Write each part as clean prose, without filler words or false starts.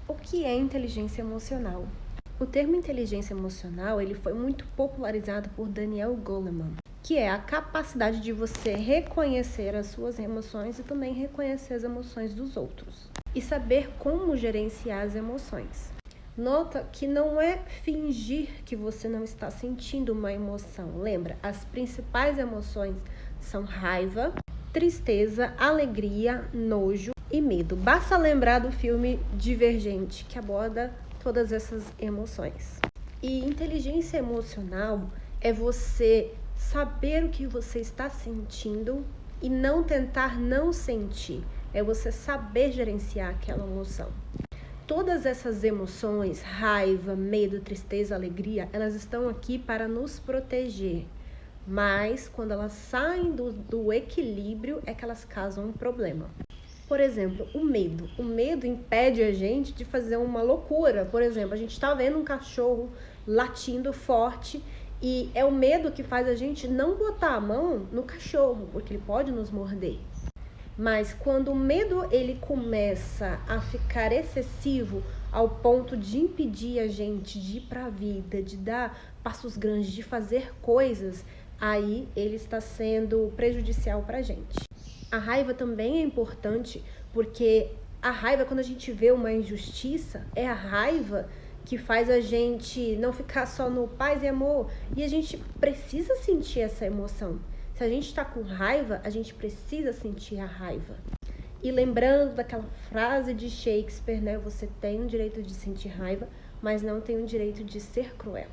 O que é inteligência emocional? O termo inteligência emocional ele foi muito popularizado por Daniel Goleman, que é a capacidade de você reconhecer as suas emoções e também reconhecer as emoções dos outros e saber como gerenciar as emoções. Nota que não é fingir que você não está sentindo uma emoção. Lembra, as principais emoções são raiva, tristeza, alegria, nojo e medo. Basta lembrar do filme Divergente, que aborda todas essas emoções. E inteligência emocional é você saber o que você está sentindo e não tentar não sentir. É você saber gerenciar aquela emoção. Todas essas emoções, raiva, medo, tristeza, alegria, elas estão aqui para nos proteger. Mas quando elas saem do equilíbrio é que elas causam um problema. Por exemplo, o medo. O medo impede a gente de fazer uma loucura. Por exemplo, a gente está vendo um cachorro latindo forte e é o medo que faz a gente não botar a mão no cachorro, porque ele pode nos morder. Mas quando o medo ele começa a ficar excessivo ao ponto de impedir a gente de ir para a vida, de dar passos grandes, de fazer coisas, aí ele está sendo prejudicial para a gente. A raiva também é importante, porque a raiva, quando a gente vê uma injustiça, é a raiva que faz a gente não ficar só no paz e amor. E a gente precisa sentir essa emoção. Se a gente está com raiva, a gente precisa sentir a raiva. E lembrando daquela frase de Shakespeare, né? Você tem o direito de sentir raiva, mas não tem o direito de ser cruel.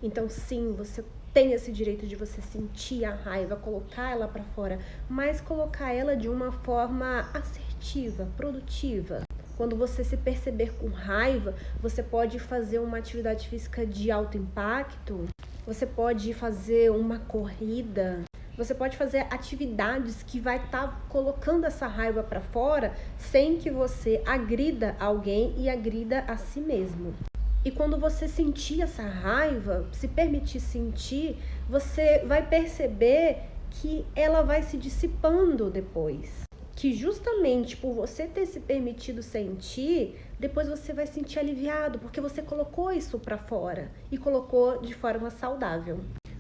Então, sim, você tem esse direito de você sentir a raiva, colocar ela para fora, mas colocar ela de uma forma assertiva, produtiva. Quando você se perceber com raiva, você pode fazer uma atividade física de alto impacto, você pode fazer uma corrida, você pode fazer atividades que vai estar colocando essa raiva para fora sem que você agrida alguém e agrida a si mesmo. E quando você sentir essa raiva, se permitir sentir, você vai perceber que ela vai se dissipando depois. Que justamente por você ter se permitido sentir, depois você vai sentir aliviado, porque você colocou isso para fora e colocou de forma saudável.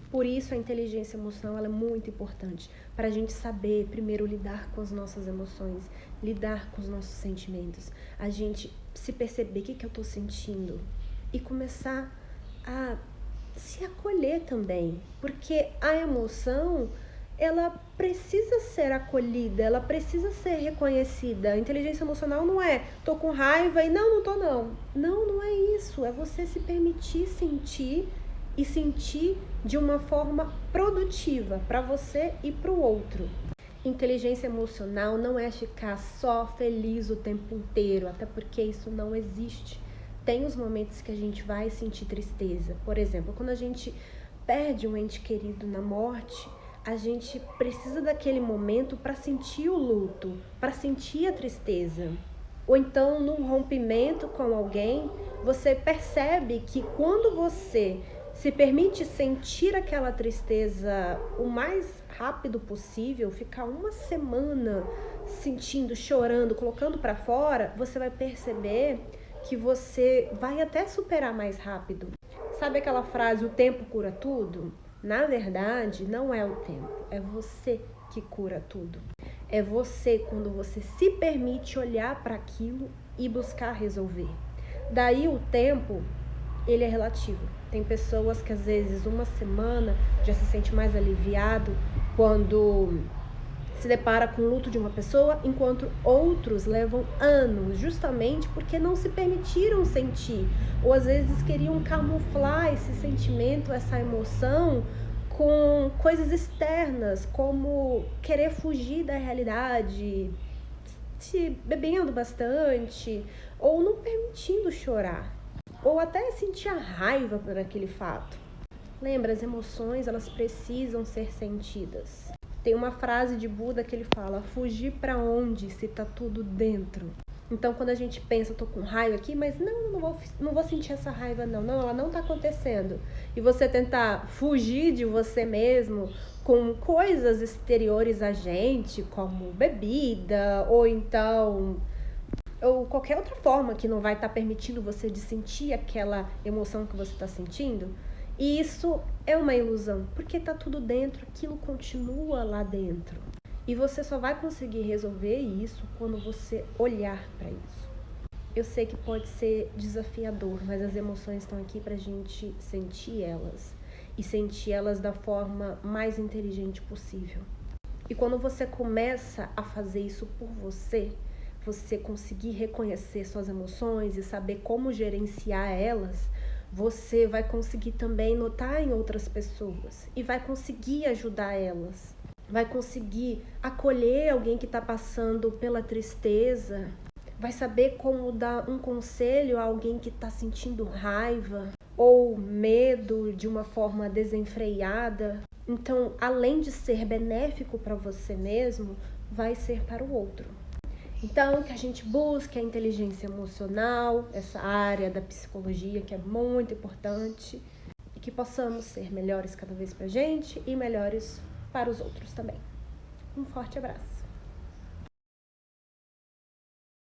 Por isso a inteligência emocional ela é muito importante, para a gente saber primeiro lidar com as nossas emoções, lidar com os nossos sentimentos, a gente se perceber o que eu estou sentindo e começar a se acolher também, porque a emoção ela precisa ser acolhida, ela precisa ser reconhecida. A inteligência emocional não é tô com raiva e não tô não. Não é isso, é você se permitir sentir e sentir de uma forma produtiva para você e para o outro. Inteligência emocional não é ficar só feliz o tempo inteiro, até porque isso não existe. Tem os momentos que a gente vai sentir tristeza. Por exemplo, quando a gente perde um ente querido na morte, a gente precisa daquele momento para sentir o luto, para sentir a tristeza. Ou então, num rompimento com alguém, você percebe que quando você se permite sentir aquela tristeza o mais rápido possível, ficar uma semana sentindo, chorando, colocando para fora, você vai perceber que você vai até superar mais rápido. Sabe aquela frase, o tempo cura tudo? Na verdade, não é o tempo, é você que cura tudo. É você quando você se permite olhar para aquilo e buscar resolver. Daí o tempo, ele é relativo. Tem pessoas que às vezes uma semana já se sente mais aliviado quando se depara com o luto de uma pessoa, enquanto outros levam anos, justamente porque não se permitiram sentir, ou às vezes queriam camuflar esse sentimento, essa emoção, com coisas externas, como querer fugir da realidade, se bebendo bastante, ou não permitindo chorar, ou até sentir a raiva por aquele fato. Lembra, as emoções, elas precisam ser sentidas. Tem uma frase de Buda que ele fala, fugir pra onde se tá tudo dentro? Então, quando a gente pensa, eu tô com raiva aqui, mas não vou sentir essa raiva não, ela não tá acontecendo. E você tentar fugir de você mesmo com coisas exteriores a gente, como bebida, ou então ou qualquer outra forma que não vai estar permitindo você de sentir aquela emoção que você está sentindo. E isso é uma ilusão, porque está tudo dentro, aquilo continua lá dentro. E você só vai conseguir resolver isso quando você olhar para isso. Eu sei que pode ser desafiador, mas as emoções estão aqui para a gente sentir elas. E sentir elas da forma mais inteligente possível. E quando você começa a fazer isso por você conseguir reconhecer suas emoções e saber como gerenciar elas, você vai conseguir também notar em outras pessoas e vai conseguir ajudar elas. Vai conseguir acolher alguém que está passando pela tristeza, vai saber como dar um conselho a alguém que está sentindo raiva ou medo de uma forma desenfreada. Então, além de ser benéfico para você mesmo, vai ser para o outro. Então, que a gente busque a inteligência emocional, essa área da psicologia que é muito importante, e que possamos ser melhores cada vez para a gente e melhores para os outros também. Um forte abraço!